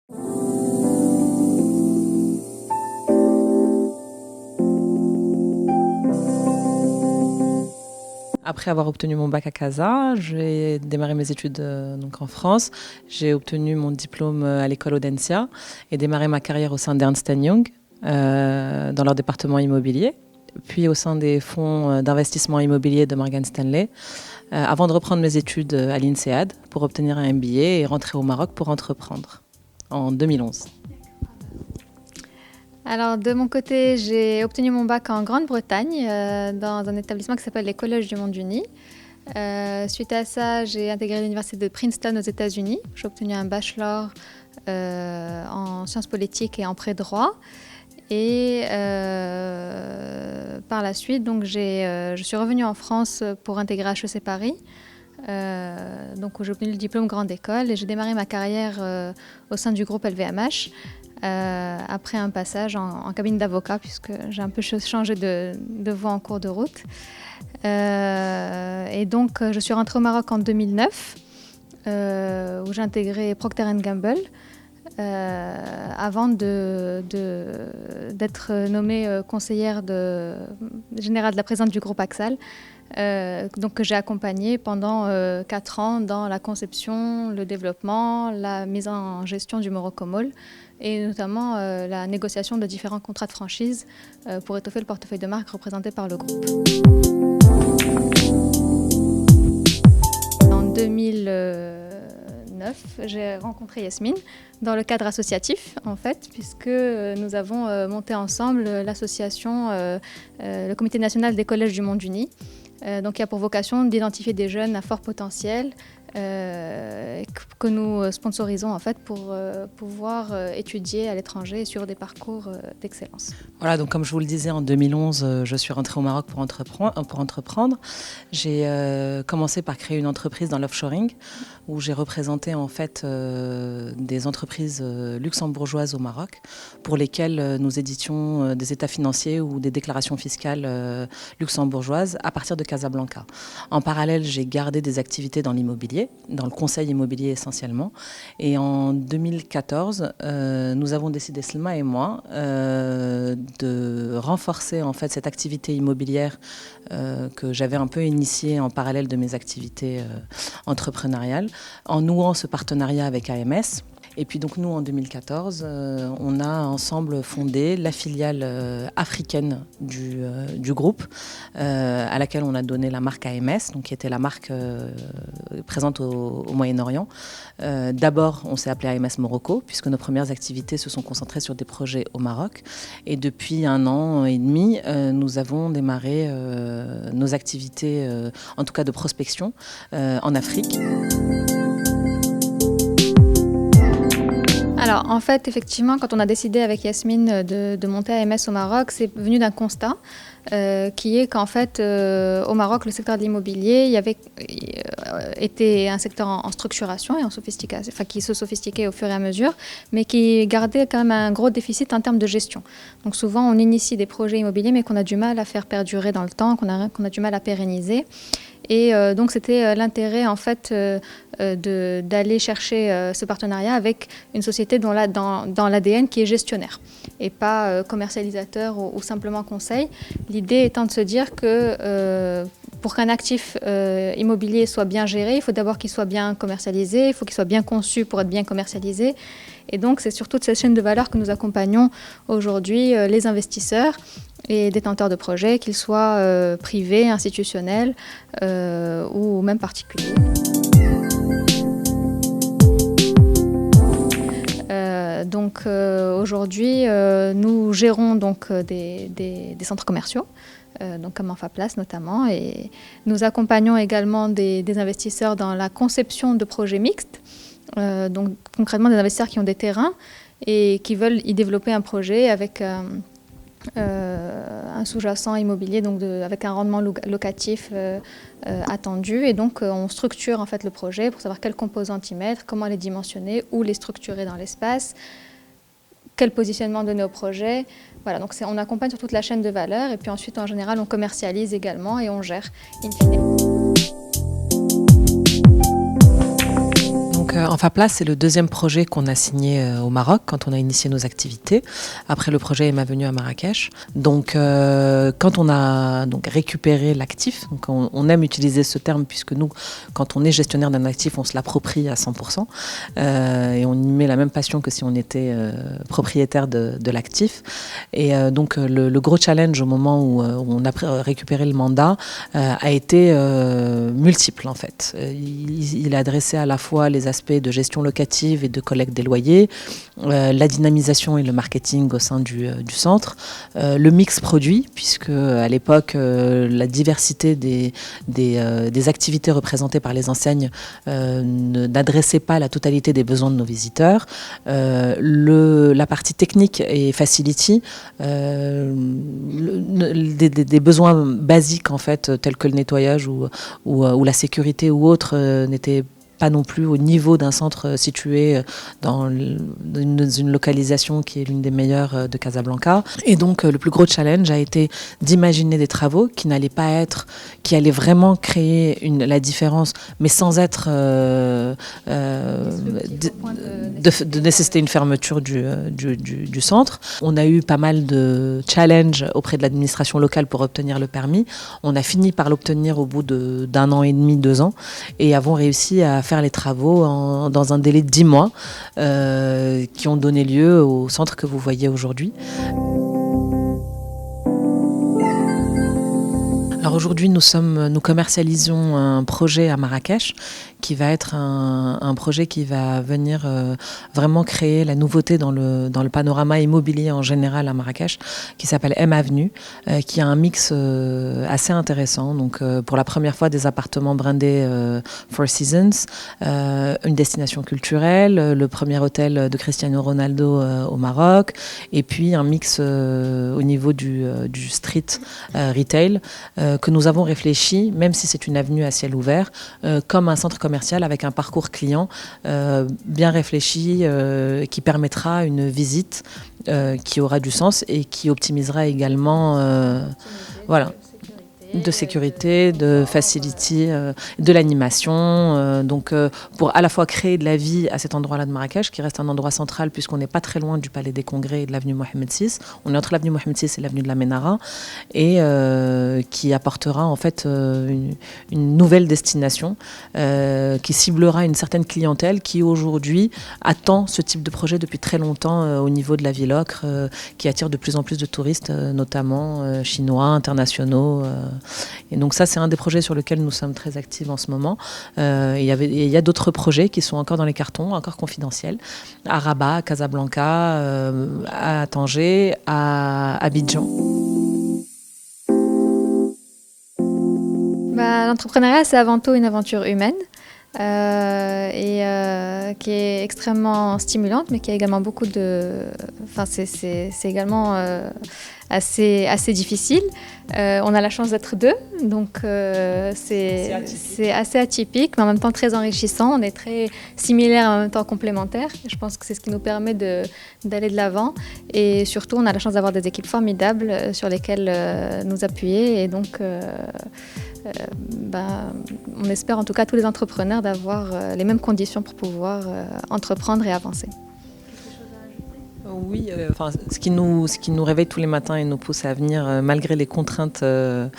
Après avoir obtenu mon bac à Casa, j'ai démarré mes études donc en France. J'ai obtenu mon diplôme à l'école Audencia et démarré ma carrière au sein d'Ernst Young dans leur département immobilier, puis au sein des fonds d'investissement immobilier de Morgan Stanley, avant de reprendre mes études à l'INSEAD pour obtenir un MBA et rentrer au Maroc pour entreprendre en 2011. Alors de mon côté, j'ai obtenu mon bac en Grande-Bretagne dans un établissement qui s'appelle les Collèges du Monde Uni. Suite à ça, j'ai intégré l'université de Princeton aux États-Unis. J'ai obtenu un bachelor en sciences politiques et en pré-droit. Et par la suite, donc, je suis revenue en France pour intégrer HEC Paris, donc, où j'ai obtenu le diplôme grande école et j'ai démarré ma carrière au sein du groupe LVMH après un passage en cabine d'avocat, puisque j'ai un peu changé de voie en cours de route. Et donc, je suis rentrée au Maroc en 2009, où j'ai intégré Procter & Gamble. Avant d'être nommée conseillère générale de la présidente du groupe Axal, donc que j'ai accompagnée pendant 4 ans dans la conception, le développement, la mise en gestion du Morocco Mall et notamment la négociation de différents contrats de franchise pour étoffer le portefeuille de marque représenté par le groupe. En 2009, j'ai rencontré Yasmine dans le cadre associatif, en fait, puisque nous avons monté ensemble l'association, le Comité national des collèges du monde uni, donc qui a pour vocation d'identifier des jeunes à fort potentiel que nous sponsorisons en fait pour pouvoir étudier à l'étranger et sur des parcours d'excellence. Voilà, donc comme je vous le disais, en 2011, je suis rentrée au Maroc pour entreprendre. J'ai commencé par créer une entreprise dans l'offshoring où j'ai représenté en fait des entreprises luxembourgeoises au Maroc pour lesquelles nous éditions des états financiers ou des déclarations fiscales luxembourgeoises à partir de Casablanca. En parallèle, j'ai gardé des activités dans l'immobilier, dans le conseil immobilier essentiellement. Et en 2014, nous avons décidé, Selma et moi, de renforcer en fait cette activité immobilière que j'avais un peu initiée en parallèle de mes activités entrepreneuriales, en nouant ce partenariat avec AMS. Et puis donc nous, en 2014, on a ensemble fondé la filiale africaine du groupe, à laquelle on a donné la marque AMS, donc qui était la marque présente au Moyen-Orient. D'abord, on s'est appelé AMS Morocco, puisque nos premières activités se sont concentrées sur des projets au Maroc. Et depuis 1 an et demi, nous avons démarré nos activités, en tout cas de prospection, en Afrique. Alors en fait, effectivement, quand on a décidé avec Yasmine de monter AMS au Maroc, c'est venu d'un constat qui est qu'en fait, au Maroc, le secteur de l'immobilier était un secteur en structuration et en sophistication, enfin qui se sophistiquait au fur et à mesure, mais qui gardait quand même un gros déficit en termes de gestion. Donc souvent, on initie des projets immobiliers, mais qu'on a du mal à faire perdurer dans le temps, qu'on a du mal à pérenniser. Et donc c'était l'intérêt en fait d'aller chercher ce partenariat avec une société dans l'ADN qui est gestionnaire et pas commercialisateur ou simplement conseil. L'idée étant de se dire que pour qu'un actif immobilier soit bien géré, il faut d'abord qu'il soit bien commercialisé, il faut qu'il soit bien conçu pour être bien commercialisé. Et donc c'est sur toute cette chaîne de valeur que nous accompagnons aujourd'hui les investisseurs et détenteurs de projets, qu'ils soient privés, institutionnels ou même particuliers. Donc aujourd'hui, nous gérons donc des centres commerciaux, donc comme Enfaplace notamment, et nous accompagnons également des investisseurs dans la conception de projets mixtes, donc concrètement des investisseurs qui ont des terrains et qui veulent y développer un projet avec un sous-jacent immobilier, donc avec un rendement locatif attendu, et donc on structure en fait le projet pour savoir quelles composantes y mettre, comment les dimensionner, où les structurer dans l'espace, quel positionnement donner au projet. Voilà, donc on accompagne sur toute la chaîne de valeur et puis ensuite en général on commercialise également et on gère in fine. Donc Enfaplas, c'est le deuxième projet qu'on a signé au Maroc quand on a initié nos activités. Après le projet est ma venue à Marrakech. Donc quand on a récupéré l'actif, donc on aime utiliser ce terme puisque nous, quand on est gestionnaire d'un actif, on se l'approprie à 100%. Et on y met la même passion que si on était propriétaire de l'actif. Et donc le gros challenge au moment où on a récupéré le mandat a été multiple en fait. Il a adressé à la fois les aspects de gestion locative et de collecte des loyers, la dynamisation et le marketing au sein du centre, le mix produit, puisque à l'époque, la diversité des activités représentées par les enseignes n'adressait pas la totalité des besoins de nos visiteurs, la partie technique et facility, des besoins basiques en fait, tels que le nettoyage ou la sécurité ou autre, n'étaient pas non plus au niveau d'un centre situé dans une localisation qui est l'une des meilleures de Casablanca. Et donc le plus gros challenge a été d'imaginer des travaux qui allaient vraiment créer la différence, mais sans être de nécessiter une fermeture du centre. On a eu pas mal de challenges auprès de l'administration locale pour obtenir le permis. On a fini par l'obtenir au bout d'un an et demi, 2 ans, et avons réussi à faire les travaux dans un délai de 10 mois qui ont donné lieu au centre que vous voyez aujourd'hui. Alors aujourd'hui, nous commercialisons un projet à Marrakech qui va être un projet qui va venir vraiment créer la nouveauté dans le panorama immobilier en général à Marrakech, qui s'appelle M Avenue, qui a un mix assez intéressant. Donc pour la première fois, des appartements brandés Four Seasons, une destination culturelle, le premier hôtel de Cristiano Ronaldo au Maroc, et puis un mix au niveau du street retail que nous avons réfléchi, même si c'est une avenue à ciel ouvert, comme un centre commercial avec un parcours client bien réfléchi qui permettra une visite qui aura du sens et qui optimisera également de sécurité, de facility, de l'animation. Donc pour à la fois créer de la vie à cet endroit-là de Marrakech, qui reste un endroit central puisqu'on n'est pas très loin du Palais des Congrès et de l'avenue Mohamed VI. On est entre l'avenue Mohamed VI et l'avenue de la Ménara, et qui apportera en fait une nouvelle destination qui ciblera une certaine clientèle qui aujourd'hui attend ce type de projet depuis très longtemps au niveau de la ville ocre, qui attire de plus en plus de touristes, notamment chinois, internationaux. Et donc ça, c'est un des projets sur lesquels nous sommes très actifs en ce moment. Il y a d'autres projets qui sont encore dans les cartons, encore confidentiels, à Rabat, à Casablanca, à Tanger, à Abidjan. L'entrepreneuriat, c'est avant tout une aventure humaine. Qui est extrêmement stimulante, mais qui a également beaucoup de... Enfin, c'est également assez difficile. On a la chance d'être 2, donc c'est assez atypique, mais en même temps très enrichissant. On est très similaires, en même temps complémentaires. Je pense que c'est ce qui nous permet d'aller de l'avant. Et surtout, on a la chance d'avoir des équipes formidables sur lesquelles nous appuyer. Et donc, on espère en tout cas tous les entrepreneurs d'avoir les mêmes conditions pour pouvoir entreprendre et avancer. Oui, ce qui nous réveille tous les matins et nous pousse à venir, malgré les contraintes de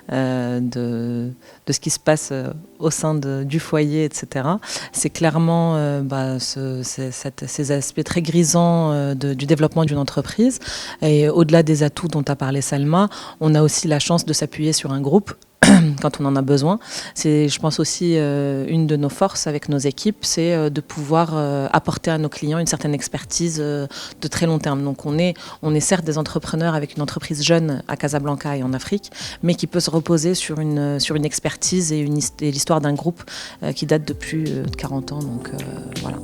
ce qui se passe au sein du foyer, etc. C'est clairement ces aspects très grisants du développement d'une entreprise. Et au-delà des atouts dont a parlé Salma, on a aussi la chance de s'appuyer sur un groupe quand on en a besoin. C'est, je pense aussi, une de nos forces avec nos équipes, c'est de pouvoir apporter à nos clients une certaine expertise de très long terme. Donc on est certes des entrepreneurs avec une entreprise jeune à Casablanca et en Afrique, mais qui peut se reposer sur une expertise et l'histoire d'un groupe qui date de plus de 40 ans. Donc voilà.